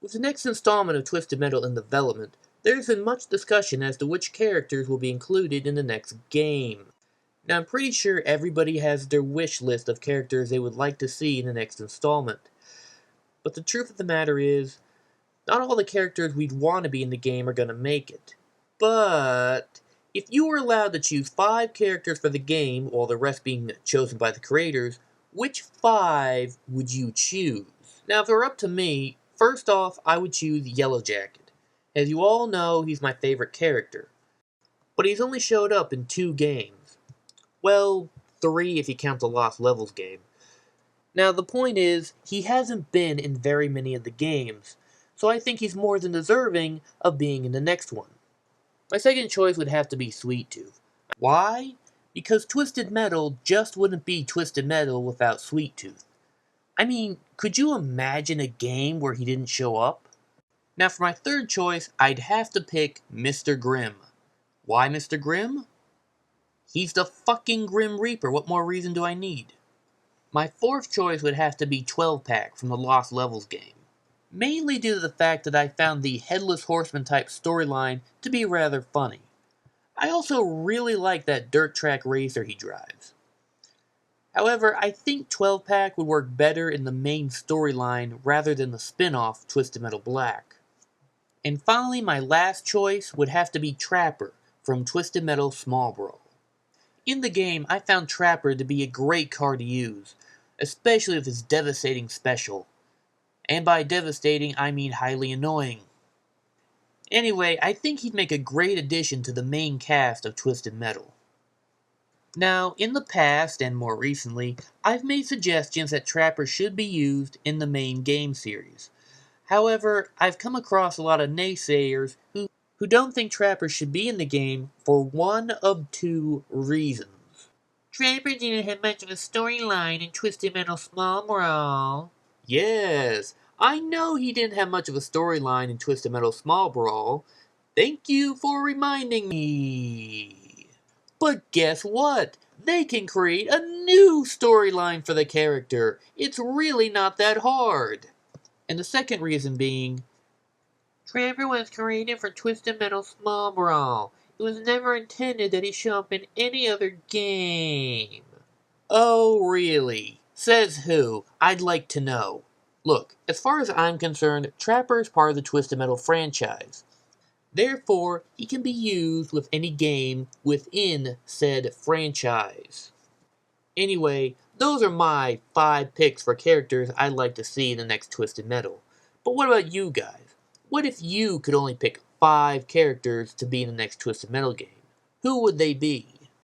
With the next installment of Twisted Metal in development, there has been much discussion as to which characters will be included in the next game. Now, I'm pretty sure everybody has their wish list of characters they would like to see in the next installment. But the truth of the matter is, not all the characters we'd want to be in the game are going to make it. But if you were allowed to choose 5 characters for the game, while the rest being chosen by the creators, which 5 would you choose? Now, if it were up to me, first off, I would choose Yellow Jacket. As you all know, he's my favorite character. But he's only showed up in 2 games. Well, 3 if you count the Lost Levels game. Now, the point is, he hasn't been in very many of the games, so I think he's more than deserving of being in the next one. My second choice would have to be Sweet Tooth. Why? Because Twisted Metal just wouldn't be Twisted Metal without Sweet Tooth. I mean, could you imagine a game where he didn't show up? Now, for my third choice, I'd have to pick Mr. Grimm. Why Mr. Grimm? He's the fucking Grim Reaper. What more reason do I need? My fourth choice would have to be 12-Pack from the Lost Levels game. Mainly due to the fact that I found the Headless Horseman type storyline to be rather funny. I also really like that dirt track racer he drives. However, I think 12-Pack would work better in the main storyline rather than the spin-off Twisted Metal Black. And finally, my last choice would have to be Trapper from Twisted Metal Small Brawl. In the game, I found Trapper to be a great card to use, especially with his devastating special. And by devastating, I mean highly annoying. Anyway, I think he'd make a great addition to the main cast of Twisted Metal. Now, in the past, and more recently, I've made suggestions that Trapper should be used in the main game series. However, I've come across a lot of naysayers who don't think Trapper should be in the game for one of 2 reasons. Trapper didn't have much of a storyline in Twisted Metal Small Brawl. Yes, I know he didn't have much of a storyline in Twisted Metal Small Brawl. Thank you for reminding me. But guess what? They can create a new storyline for the character. It's really not that hard. And the second reason being, Trapper was created for Twisted Metal Small Brawl. It was never intended that he show up in any other game. Oh, really? Says who? I'd like to know. Look, as far as I'm concerned, Trapper is part of the Twisted Metal franchise. Therefore, he can be used with any game within said franchise. Anyway, those are my 5 picks for characters I'd like to see in the next Twisted Metal. But what about you guys? What if you could only pick 5 characters to be in the next Twisted Metal game? Who would they be?